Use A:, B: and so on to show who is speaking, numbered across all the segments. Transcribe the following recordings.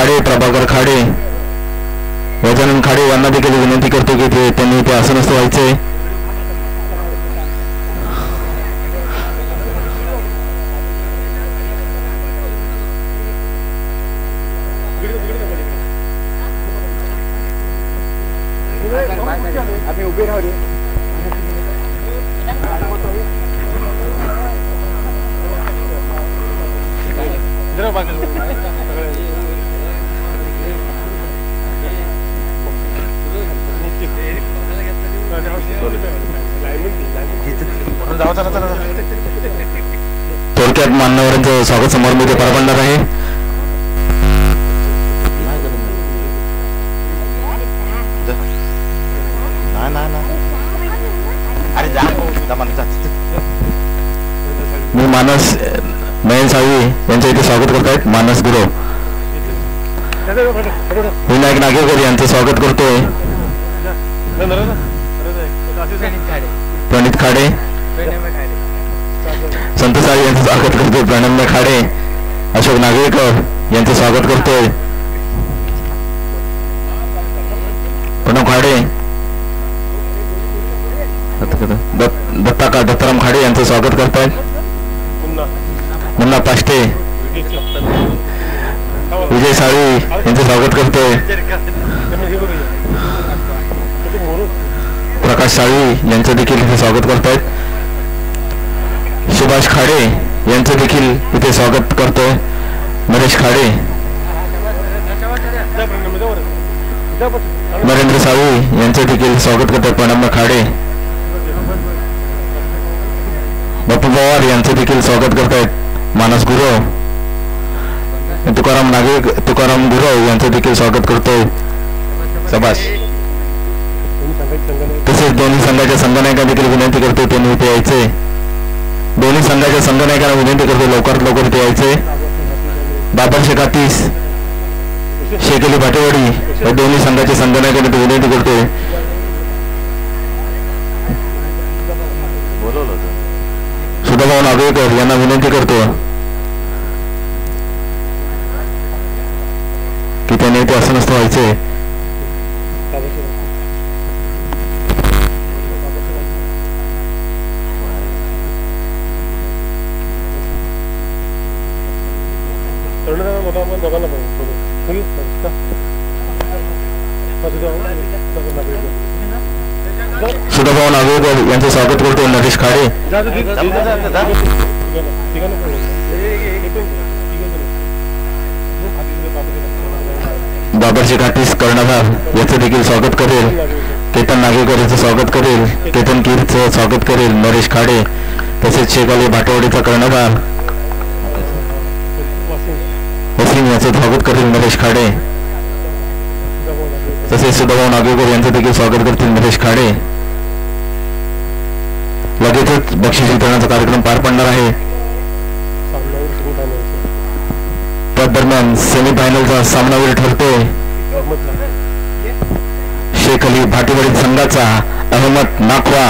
A: खाडे, प्रभाकर खाडे, गजानन खाडे यांना देखील विनंती करतो की त्यांनी ते आसनस्थ व्हायचे. थोडक्यात मान्यवरांचं स्वागत समारंभ पार पडणार आहे. मी मानस नयन साळवी यांच्या इथे स्वागत करत आहेत. मानस गुरु विनायक नागेकर यांचं स्वागत करतोय. प्रणित खाडे, संत साळवी यांचं स्वागत करतोय. प्रणम्य खाडे, अशोक नागवेकर यांचं स्वागत करतोय. प्रणव खाडे, दत्ताराम खाडे यांचं स्वागत करतायत. मुन्ना पाष्टे, विजय साळवी यांचं स्वागत करतोय. प्रकाश साळवी यांचं देखील इथे स्वागत करतायत. सुभाष खाडे यांचं देखील इथे स्वागत करतोय. नरेश खाडे, नरेंद्र साळवी यांचं देखील स्वागत करतोय. प्रणम्य खाडे, बापू पवार यांचं देखील स्वागत करतायत. मानस गुरव, तुकाराम गुरव यांचं देखील स्वागत करतोय. सभाष, तसेच दोन्ही संघाच्या संघनायकांना देखील विनंती करतोय त्यांनी इथे यायचे. दोन्ही संघाच्या संघनायकांना विनंती करतोय लवकरात लवकर इथे यायचे. बाबर शेख आतीस, शेखली भाटेवाडी या दोन्ही संघाच्या संघनायकांना विनंती करतोय. सुधाभाऊ नागवेकर यांना विनंती करतो की त्यांनी ते असं नसतं व्हायचे. सुधाभाऊ नागवेकर यांचं स्वागत करतो. नरेश खाडे, बाबरशेख आतीस कर्णधार याचं देखील स्वागत करेल. केतन नागेकर याचं स्वागत करेल. केतन कीरचं स्वागत करेल. नरेश खाडे, तसेच शेखाली भाटवाडीचा कर्णधार वसीम याचं स्वागत करेल. नरेश खाडे, तसेच सुधाभाऊ नागेकर यांचं देखील स्वागत करतील. नरेश खाडे. लगेचच बक्षीस वितरणाचा कार्यक्रम पार पडणार आहे. त्या दरम्यान सेमीफायनलचा सामनावीर ठरतोय शेख अली भाटीवाडी संघाचा अहमद नाखवा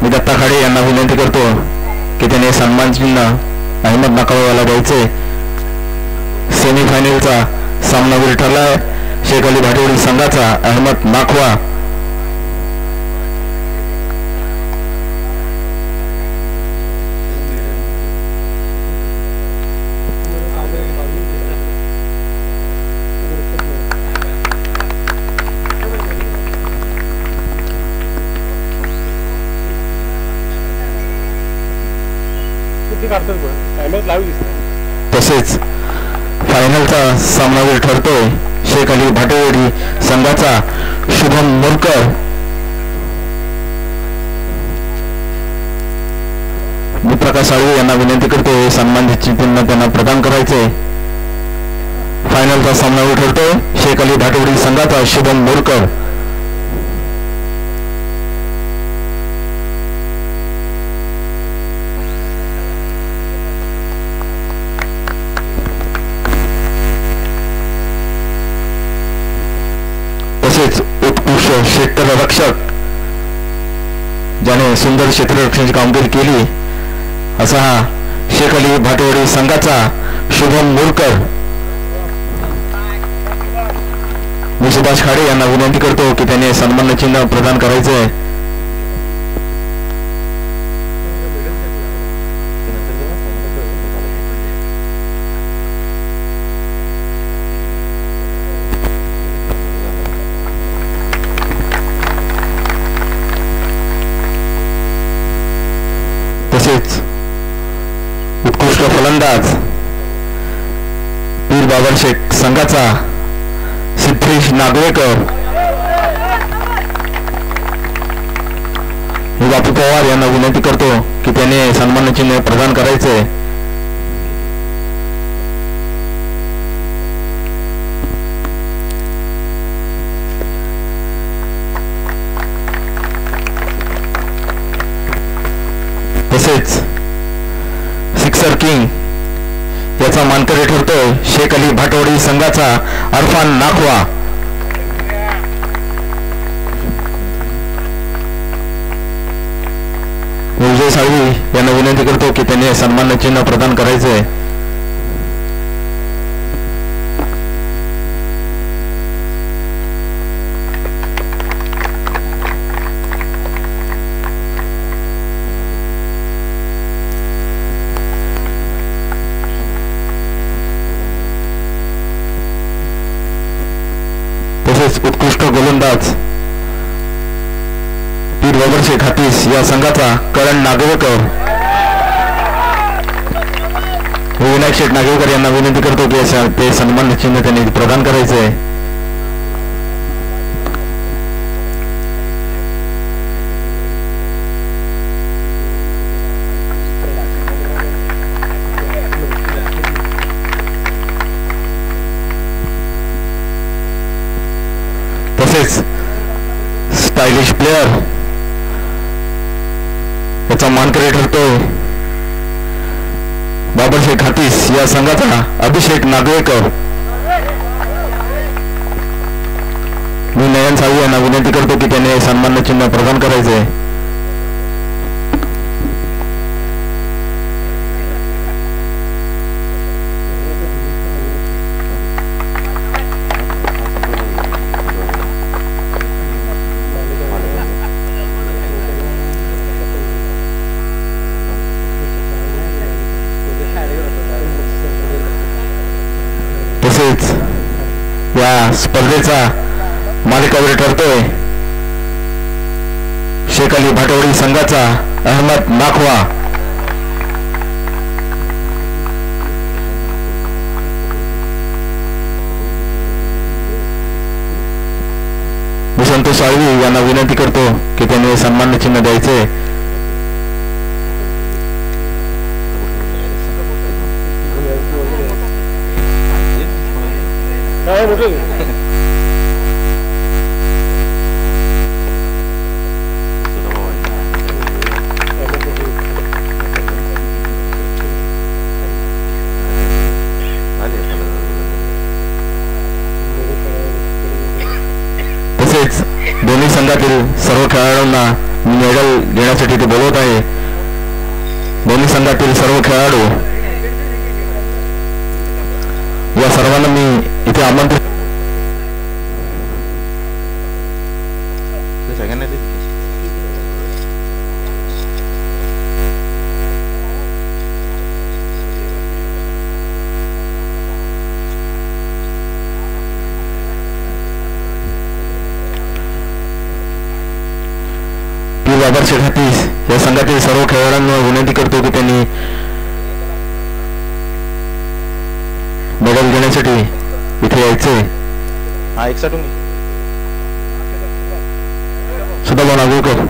A: मी दत्ता खाडे यांना विनंती करतो की त्याने सन्मान चिन्ह अहमद नाखवाला द्यायचे. सेमीफायनलचा सामनावीर ठरलाय शेख अली भाटीवाडी संघाचा अहमद नाखवा. तसेच फायनलचा सामनावीर ठरतोय शेख अली भाटेवाडी संघाचा शुभम मोरकर. मी प्रकाश साळवे यांना विनंती करतो सन्मानित चिन्ह त्यांना प्रदान करायचे. फायनलचा सामनावीर ठरतोय शेख अली भाटेवाडी संघाचा शुभम मोरकर. उत्कृष्ट क्षेत्ररक्षक ज्याने सुंदर क्षेत्ररक्षणाची कामगिरी केली असा हा शेख अली भाटवडी संघाचा शुभम मुरकर. मी सुभाष खाडे यांना विनंती करतो की त्यांनी सन्मान चिन्ह प्रदान करायचे आहे. तसेच उत्कृष्ट फलंदाज पीर बाबर शेख संघाचा सिद्धेश नागवेकर. मी बापू पवार यांना विनंती करतो की त्यांनी सन्मान चिन्ह प्रदान करायचे. तसेच सिक्सर किंग याचा मानकरी ठरतोय शेख अली भाटवडी संघाचा अरफान नाखवा. विजय साळवी यांना विनंती करतो की त्यांनी सन्मान चिन्ह प्रदान करायचे. उत्कृष्ट गोलंदाज पीर बाबर शेख हातीस या संघाचा करण नागवेकर. विनायक शेठ नागवेकर यांना विनंती करतो की ते सन्मान चिन्ह त्यांनी प्रदान करायचे आहे. तसेच स्टायलिश प्लेयर याचा मानकरी ठरतोय बाबर शेख हातीस या संघाचा अभिषेक नागवेकर. मी नयन साळवी यांना विनंती करतो की त्याने सन्मान चिन्ह प्रदान करायचे. तसेच या स्पर्धेचा मालिकावीर ठरतोय शेख अली भाटवडी संघाचा अहमद नाखवा. मी संतोष साळवी यांना विनंती करतो की त्यांनी सन्मान चिन्ह द्यायचे. तसेच दोन्ही संघातील सर्व खेळाडूंना मेडल घेण्यासाठी ते बोलवत आहे. दोन्ही संघातील सर्व खेळाडू या सर्वांना मी इथे आमंत्रित बाबर शेख हातीस या संघातील सर्व खेळाडूंना विनंती करतो की त्यांनी मेडल घेण्यासाठी इथे यायचे. सदाभाऊ नागवेकर.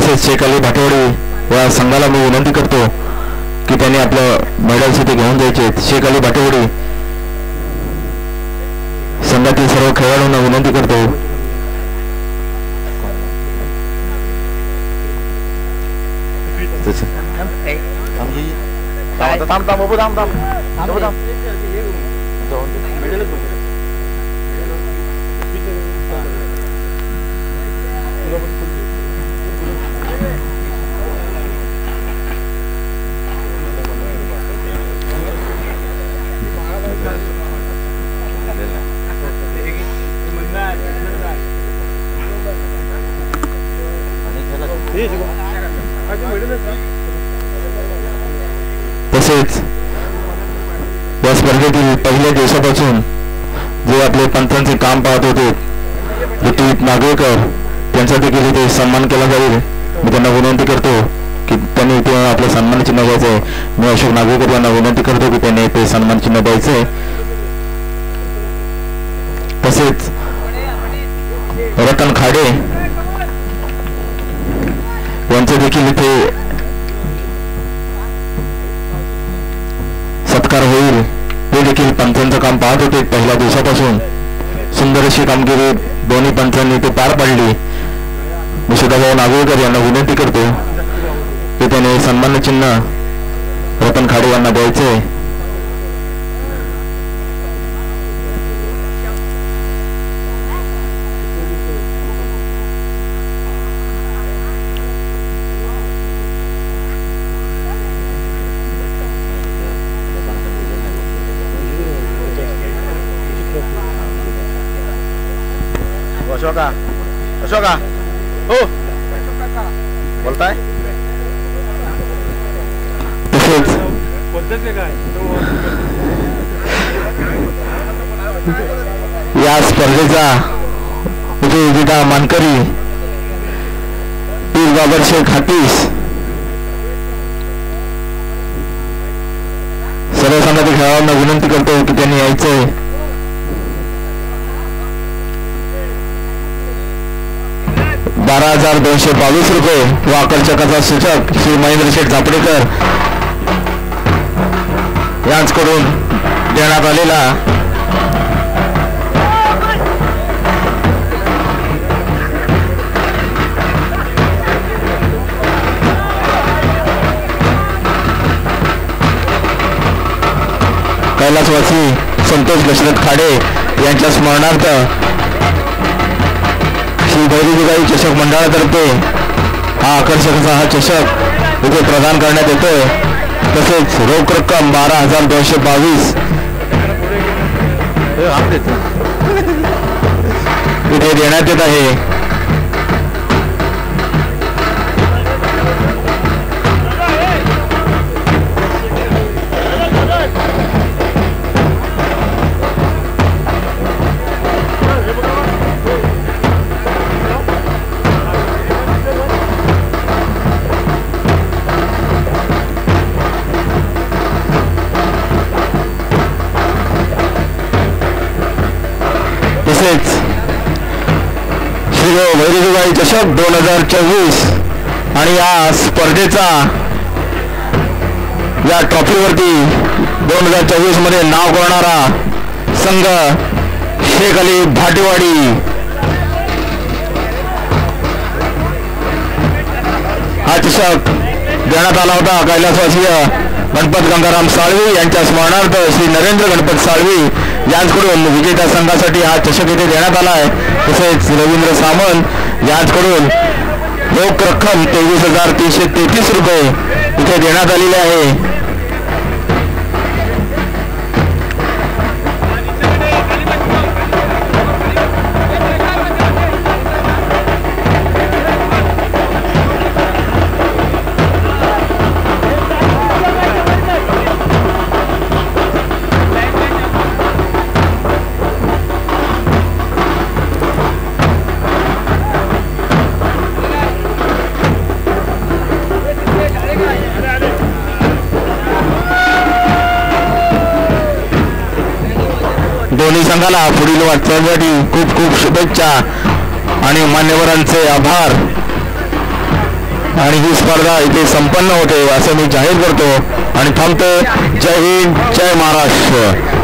A: तसेच शेख अली भाटेवाडी या संघाला मी विनंती करतो की त्यांनी आपलं मेडल्स इथे घेऊन जायचे. शेख अली भाटेवाडी संघातील सर्व खेळाडूंना विनंती करतो. तसेच या स्पर्धेतील पहिल्या दिवसापासून जे आपले पंचांचे काम पाहत होते ऋत्विक नागवेकर त्यांचा देखील इथे सन्मान केला जाईल. मी त्यांना विनंती करतो की त्यांनी इथे आपलं सन्मान चिन्ह द्यायचं आहे. मी अशोक नागवेकर यांना विनंती करतो की त्यांनी इथे सन्मान चिन्ह द्यायचं आहे. तसेच रतन खाडे यांचे देखील इथे सत्कार होईल. ते देखील पंचांचं काम पाहत होते पहिल्या दिवसापासून. सुंदर अशी कामगिरी दोन्ही पंचांनी ते पार पाडली. मी सदाभाऊ नागवेकर यांना विनंती करतो की त्याने सन्मान चिन्ह रतन खाडे यांना द्यायचे.
B: अशोका हो बोलताय.
A: तसेच या स्पर्धेचा विजेता मानकरी पीर बाबर शेख हातीस. सर्व संघातील खेळाडूंना विनंती करतो की त्यांनी यायचंय. ₹12,222 व आकर्षकाचा सूचक श्री महेंद्र शेठ झापडेकर यांच्याकडून देण्यात आलेला कैलासवासी संतोष दशरथ खाडे यांच्या स्मरणार्थ श्री भैरवीबाई चषक मंडळातर्फे हा आकर्षकाचा हा चषक इथे प्रदान करण्यात येतोय. तसेच रोख रक्कम 12,222 इथे देण्यात येत आहे. तसेच श्री भैरवीबाई चषक 2024 आणि या स्पर्धेचा या ट्रॉफीवरती 2024 मध्ये नाव करणारा संघ शेख अली भाटेवाडी हा चषक देण्यात आला होता. कैलासवासीय गणपत गंगाराम साळवी यांच्या स्मरणार्थ श्री नरेंद्र गणपत साळवी यांच्याकडून विजेत्या संघासाठी हा चषक इथे देण्यात आला आहे. तसेच रवींद्र सामंत यांच्याकडून रोख रक्कम ₹23,333 इथे देण्यात आलेले आहे. दोन्ही संघाला पुढील वाटचालीसाठी खूप खूप शुभेच्छा आणि मान्यवरांचे आभार. आणि ही स्पर्धा इथे संपन्न होते असं मी जाहीर करतो आणि थांबतो. जय हिंद, जय महाराष्ट्र.